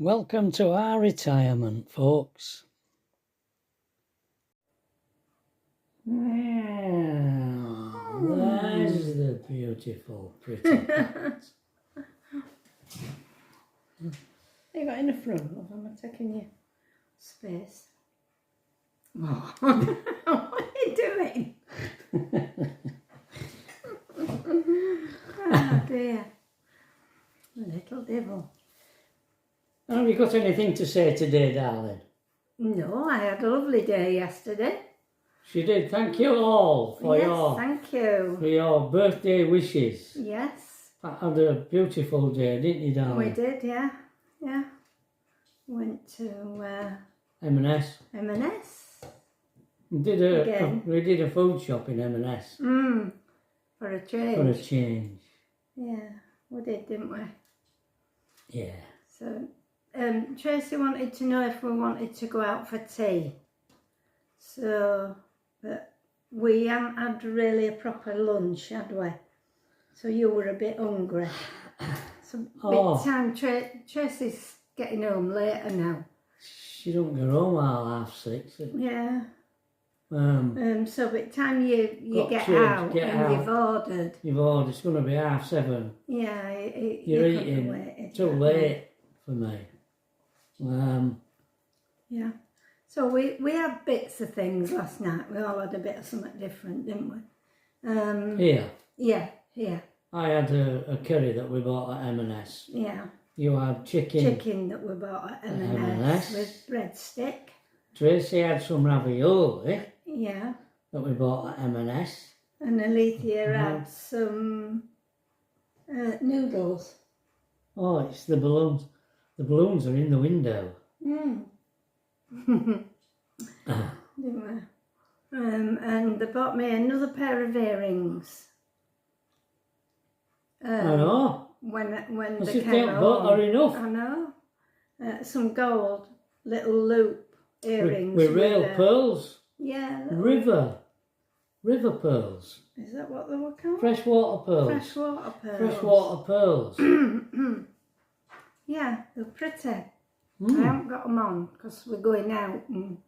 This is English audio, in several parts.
Welcome to our retirement, folks. There's the beautiful, pretty cat. You got in the front, love? Am I taking your space? Oh. What are you doing? Oh dear. Little devil. Have you got anything to say today, darling? No, I had a lovely day yesterday. She did. Thank you all for thank you. your birthday wishes. Yes. I had a beautiful day, didn't you, darling? We did, yeah. Yeah. Went to M&S. M&S. We did a food shop in M&S. For a change. For a change. Yeah, we did, didn't we? Yeah. So, Tracy wanted to know if we wanted to go out for tea. So, but we hadn't had really a proper lunch, had we? So you were a bit hungry. So, bit time. Tracy's getting home later now. She don't get home at 6:30. Yeah. So by the time you get changed, out and you've ordered. It's going to be 7:30. Yeah. You're eating too late for me. Yeah. So we had bits of things last night. We all had a bit of something different, didn't we? Here. Yeah. I had a curry that we bought at M&S. Yeah. You had chicken. Chicken that we bought at M&S with breadstick. Tracy had some ravioli. Yeah. That we bought at M&S. And Alethea had some noodles. Oh, it's the balloons. The balloons are in the window. Didn't we? And they bought me another pair of earrings. I know. When As they if came they home. bought enough. I know. Some gold little loop earrings. With real pearls. Yeah. River pearls. Is that what they were called? Freshwater pearls. Freshwater pearls. Freshwater pearls. Yeah, they're pretty. I haven't got them on because we're going out and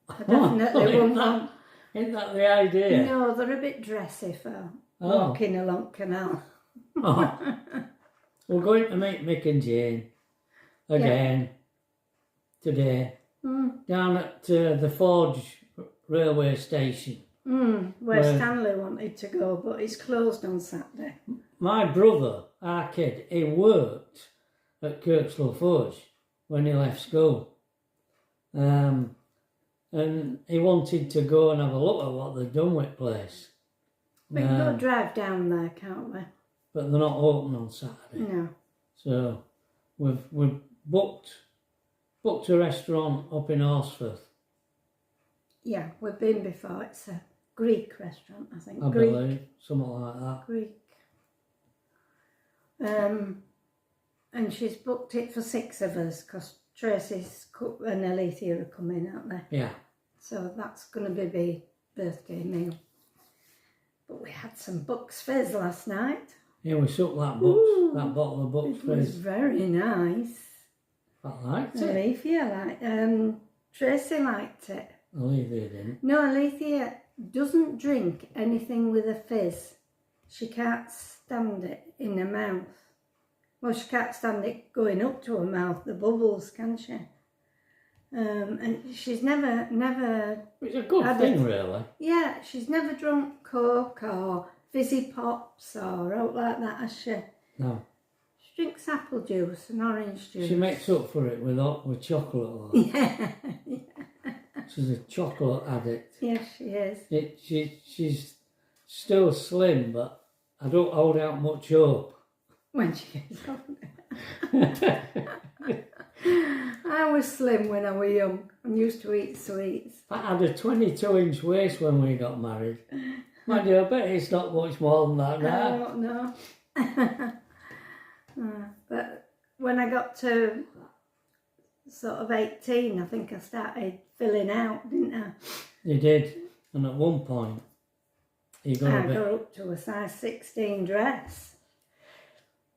I definitely won't want. Isn't that the idea? No, they're a bit dressy for walking along canal. We're going to meet Mick and Jane again today down at the Forge railway station. Where Stanley wanted to go, but it's closed on Saturday. My brother, our kid, he worked at Kirkslow Forge when he left school. And he wanted to go and have a look at what they've done with the place. We can go drive down there, can't we? But they're not open on Saturday. No. So we've booked a restaurant up in Horsforth. Yeah, we've been before. It's a Greek restaurant, I think. I believe, something like that. Greek. And she's booked it for 6 of us because Tracy's and Alethea are coming, aren't they? Yeah. So that's going to be the birthday meal. But we had some Bucks Fizz last night. Yeah, we sucked that bottle of Bucks Fizz. It was very nice. I liked it. Alethea liked it. Tracy liked it. Alethea didn't. No, Alethea doesn't drink anything with a fizz. She can't stand it in her mouth. Well, she can't stand it going up to her mouth, the bubbles, can she? And she's never... It's a good thing, really. Yeah, she's never drunk Coke or fizzy pops or out like that, has she? No. She drinks apple juice and orange juice. She makes up for it with chocolate. Yeah. She's a chocolate addict. Yes, she is. She's still slim, but I don't hold out much hope. When she gets older. I was slim when I was young and used to eat sweets. I had a 22-inch waist when we got married. Mind you, I bet it's not much more than that now. I don't know. But when I got to sort of 18, I think I started filling out, didn't I? You did. And at one point, you got I got up to a size 16 dress.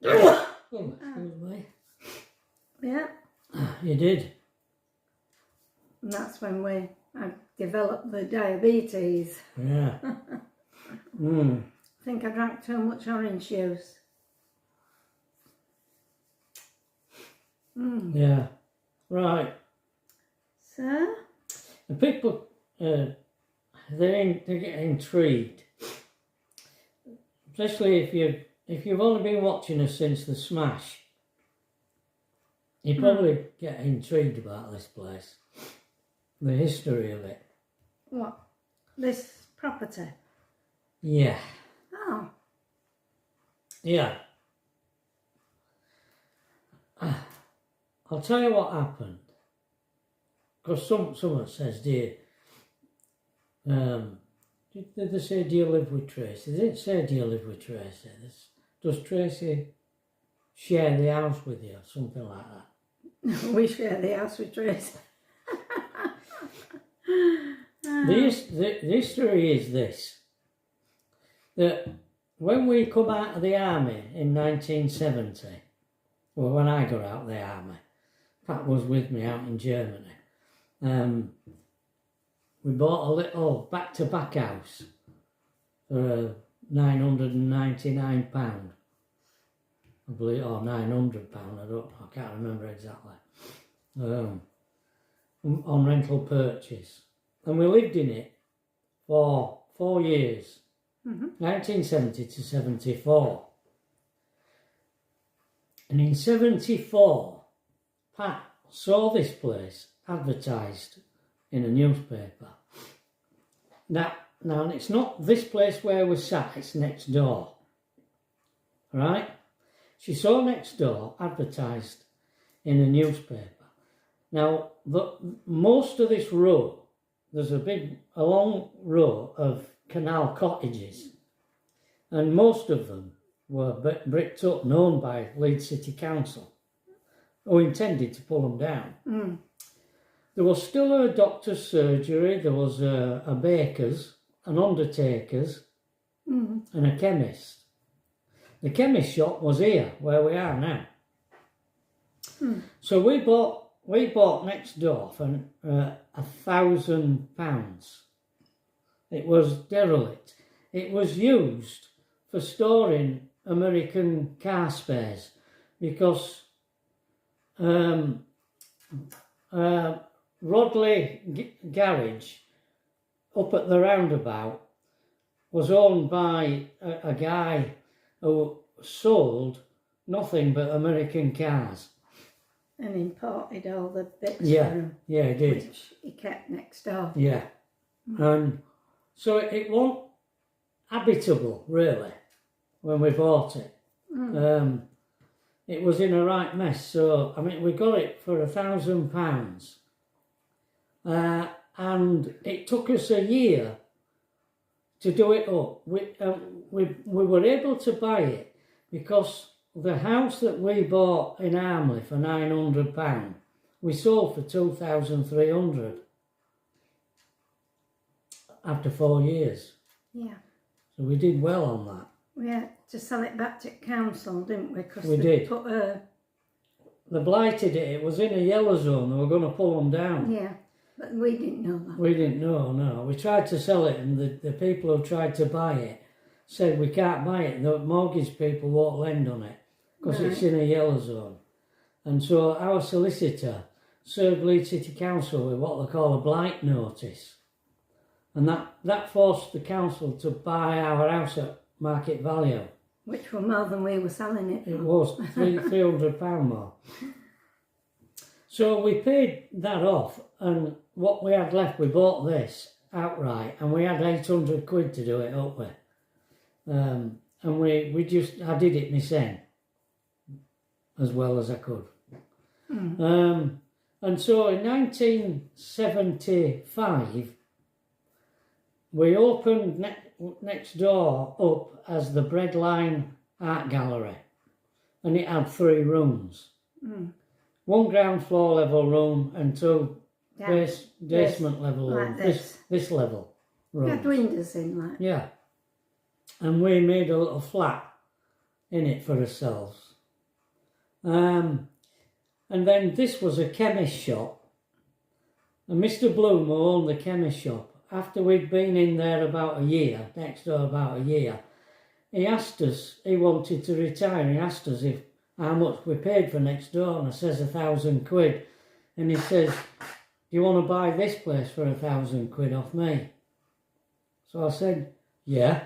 Oh, excuse me. Yeah. You did. And that's when I developed the diabetes. Yeah. I think I drank too much orange juice. Yeah. Right. So? The people, they get intrigued, especially if you've only been watching us since the smash. You probably get intrigued about this place, the history of it. What? This property? Yeah. Oh. Yeah. I'll tell you what happened. Because someone says, did they say, do you live with Tracy? They didn't say, do you live with Tracy? Does Tracy share the house with you? Something like that. We share the house with Tracy. The history is this, that when we come out of the army in 1970, well, when I got out of the army, Pat was with me out in Germany, we bought a little back-to-back house for £999, I believe, or £900, I can't remember exactly, on rental purchase. And we lived in it for 4 years, 1970 to 74. And in 74, Pat saw this place advertised in a newspaper. Now it's not this place where we sat, it's next door. Right? She saw next door advertised in a newspaper. Now, most of this row, there's a long row of canal cottages, and most of them were bricked up and owned by Leeds City Council, who intended to pull them down. There was still a doctor's surgery, there was a baker's, an undertaker's, and a chemist. The chemist shop was here, where we are now. So we bought next door for £1,000. It was derelict. It was used for storing American car spares because Rodley garage up at the roundabout was owned by a guy who sold nothing but American cars. And imported all the bits for him. Yeah, he did. Which he kept next door. Yeah. And so it wasn't habitable, really, when we bought it. It was in a right mess. So, I mean, we got it for £1,000. And it took us a year to do it up. We were able to buy it because the house that we bought in Armley for £900, we sold for £2,300 after 4 years. Yeah. So we did well on that. We had to sell it back to council, didn't we? Because We they did. put They blighted it. It was in a yellow zone. They were going to pull them down. yeah, but we didn't know that. We didn't know, no. We tried to sell it, and the people who tried to buy it said we can't buy it. The mortgage people won't lend on it because it's in a yellow zone. And so our solicitor served Leeds City Council with what they call a blight notice. And that forced the council to buy our house at market value. Which were more than we were selling it. It was £300 more. So we paid that off, and what we had left, we bought this outright, and we had £800 to do it up with. And I did it myself as well as I could. And so in 1975, we opened next door up as the Breadline Art Gallery, and it had 3 rooms. 1 ground floor level room and 2 basement level like rooms. This level We rooms. had windows in, like. Yeah. And we made a little flat in it for ourselves. And then this was a chemist shop. And Mr. Bloom, who owned the chemist shop, after we'd been in there about a year, next door about a year, he asked us, he wanted to retire, he asked us how much we paid for next door, and I says £1,000. And he says, do you want to buy this place for £1,000 off me? So I said, yeah.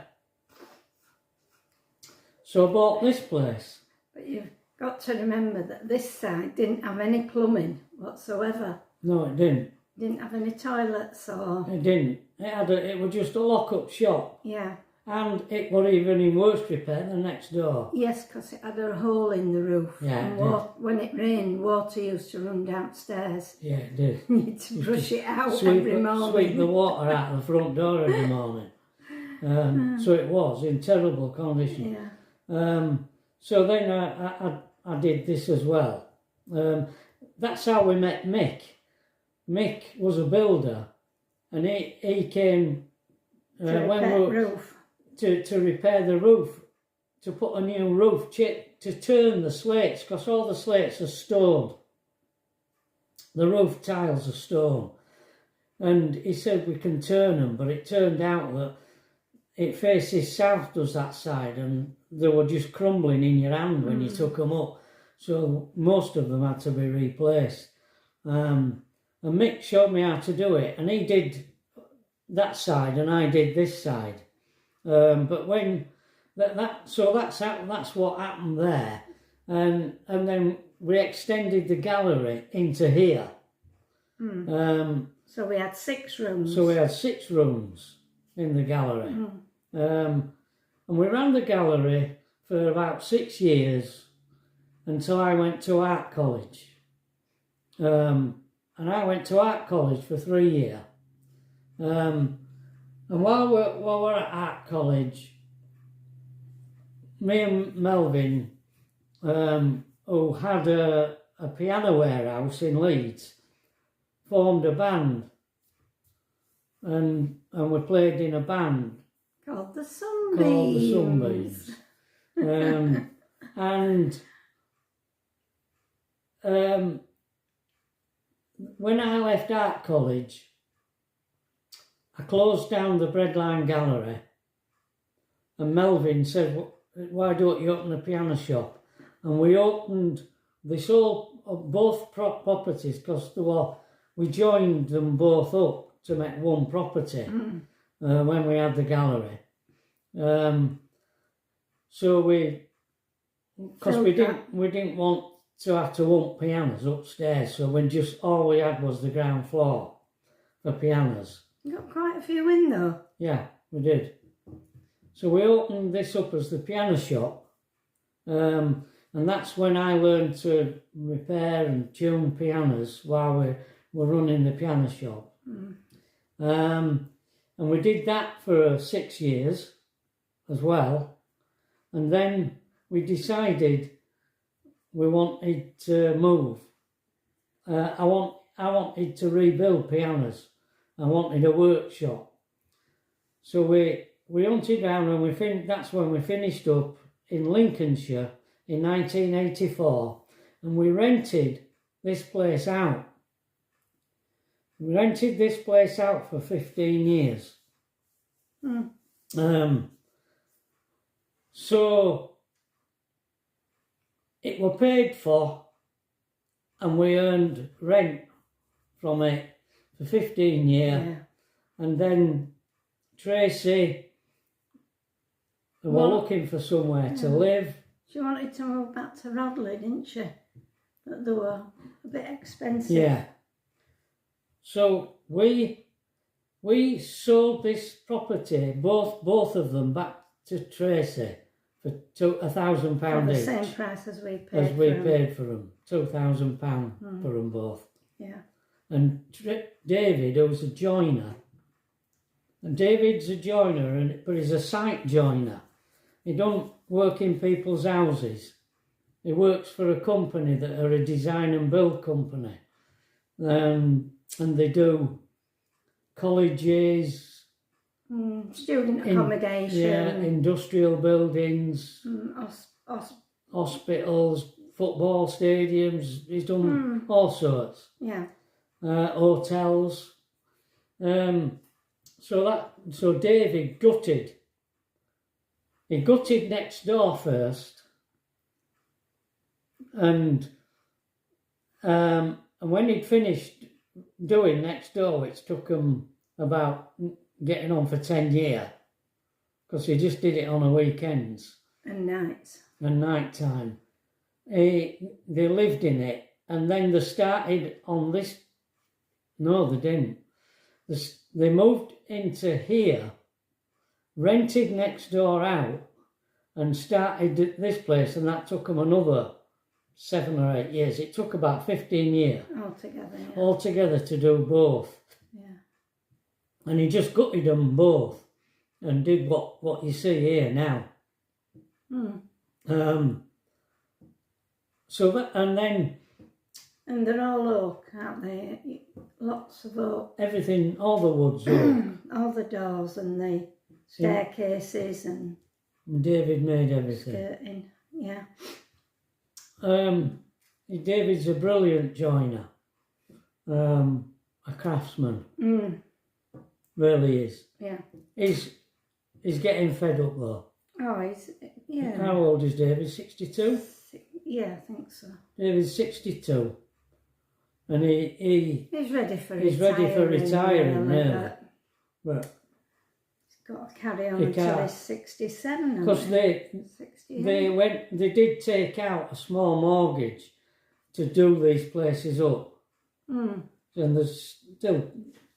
So I bought this place. But you've got to remember that this side didn't have any plumbing whatsoever. No, it didn't. Didn't have any toilets or... It didn't. It was just a lock-up shop. Yeah. And it was even in worse repair than next door. Yes, because it had a hole in the roof. Yeah, and when it rained, water used to run downstairs. Yeah, it did. You had to brush it out every morning. Sweep the water out of the front door every morning. So it was in terrible condition. Yeah. So then I did this as well. That's how we met Mick. Mick was a builder, and he came to repair the roof, to put a new roof chip, to turn the slates, because all the slates are stone. The roof tiles are stone. And he said we can turn them, but it turned out that it faces south, does that side, and they were just crumbling in your hand when you took them up. So most of them had to be replaced. And Mick showed me how to do it, and he did that side and I did this side. But when that's what happened there, and then we extended the gallery into here. So we had 6 rooms. So we had 6 rooms in the gallery, and we ran the gallery for about 6 years until I went to art college. And I went to art college for 3 years. And while we're at art college, me and Melvin, who had a piano warehouse in Leeds, formed a band, and we played in a band called the Sunbeams. When I left art college, I closed down the Breadline Gallery, and Melvin said, why don't you open a piano shop? And we opened both properties, because we joined them both up to make one property when we had the gallery. So because we didn't want to have to want pianos upstairs, so all we had was the ground floor for pianos. You got quite a few in though. Yeah, we did. So we opened this up as the piano shop, and that's when I learned to repair and tune pianos while we were running the piano shop. And we did that for 6 years as well, and then we decided we wanted to move. I wanted to rebuild pianos. I wanted a workshop. So we hunted down, and that's when we finished up in Lincolnshire in 1984, and we rented this place out. We rented this place out for 15 years. So it were paid for, and we earned rent from it for 15 years. Yeah. And then Tracy, we were looking for somewhere to live. She wanted to move back to Rodley, didn't she? But they were a bit expensive. Yeah. So we sold this property, both of them, back to Tracy for £1,000 each. The same price as we paid for them. £2,000 for them both. Yeah. And David, who's a joiner, and David's a joiner, but he's a site joiner. He don't work in people's houses. He works for a company that are a design and build company. And they do colleges, student accommodation, industrial buildings, hospitals, hospitals, football stadiums. He's done all sorts. Yeah. Hotels. So David gutted. He gutted next door first, and when he'd finished doing next door, which took him about getting on for 10 years, because he just did it on the weekends and nights and night time. They lived in it, and then they started on this. No, they didn't. They moved into here, rented next door out, and started this place, and that took them another 7 or 8 years. It took about 15 years altogether to do both. Yeah. And he just gutted them both and did what you see here now. And they're all oak, aren't they? Lots of oak. Everything, all the wood's oak. All the doors and the staircases and David made everything. Skirting, yeah. David's a brilliant joiner. A craftsman. Really is. Yeah. He's getting fed up though. Oh, yeah. How old is David? 62? Yeah, I think so. David's 62. And he's ready for retiring. He's ready for retiring, yeah. But he's got to carry on until he's 67. Because they did take out a small mortgage to do these places up. And there's still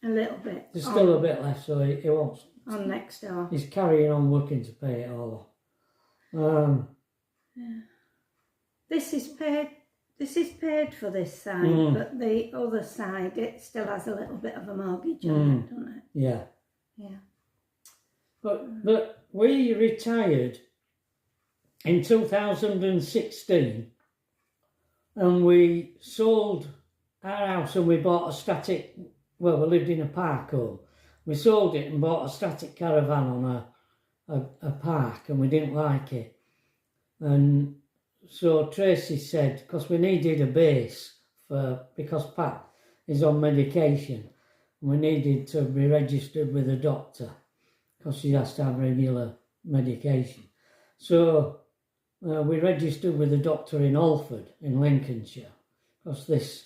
a little bit. There's still a bit left, so he wants on next door. He's carrying on working to pay it all off. Yeah. This is paid for this side, but the other side, it still has a little bit of a mortgage on it, doesn't it? Yeah. Yeah. But we retired in 2016, and we sold our house and we bought a static. Well, we lived in a park home. We sold it and bought a static caravan on a park, and we didn't like it. And so Tracy said, because we needed a base because Pat is on medication, we needed to be registered with a doctor because she has to have regular medication. So we registered with a doctor in Alford in Lincolnshire, because this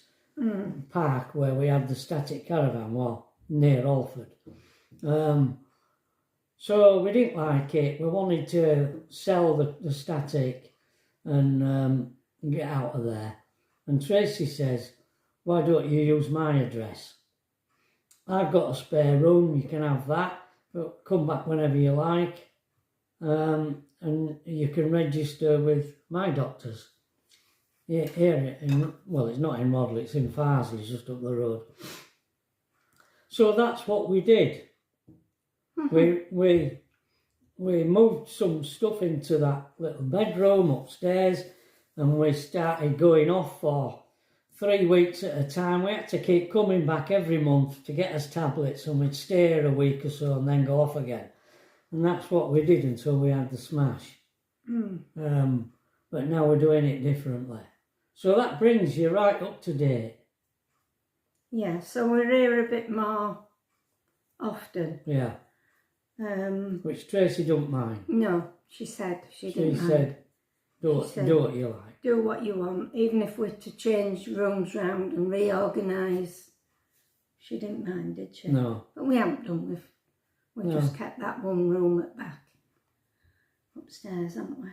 park where we had the static caravan was near Alford. So we didn't like it. We wanted to sell the static and get out of there. And Tracy says, why don't you use my address? I've got a spare room, you can have that, but come back whenever you like, and you can register with my doctors. Here well, it's not in Rodley, it's in Farsley, it's just up the road. So that's what we did. We moved some stuff into that little bedroom upstairs, and we started going off for 3 weeks at a time. We had to keep coming back every month to get us tablets, and we'd stay here a week or so and then go off again. And that's what we did until we had the smash. But now we're doing it differently. So that brings you right up to date. Yeah, so we're here a bit more often. Yeah. Which Tracy don't mind. No, she said she didn't mind. She said, do what you like. Do what you want, even if we're to change rooms round and reorganise. She didn't mind, did she? No. But we haven't done. We just kept that one room at back upstairs, haven't we?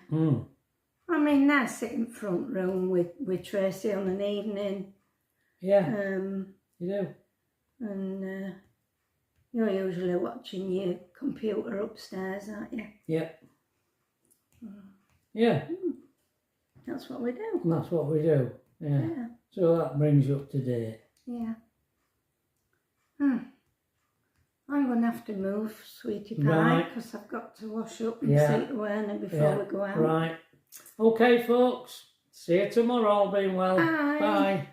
I mean, nice sitting front room with Tracy on an evening. Yeah, you do. And you're usually watching your computer upstairs, aren't you? Yeah. Yeah. That's what we do. That's what we do. Yeah. So that brings you up to date. Yeah. I'm going to have to move, sweetie pie, because I've got to wash up and see to Werner before we go out. Right. Okay, folks. See you tomorrow, all being well. Bye. Bye.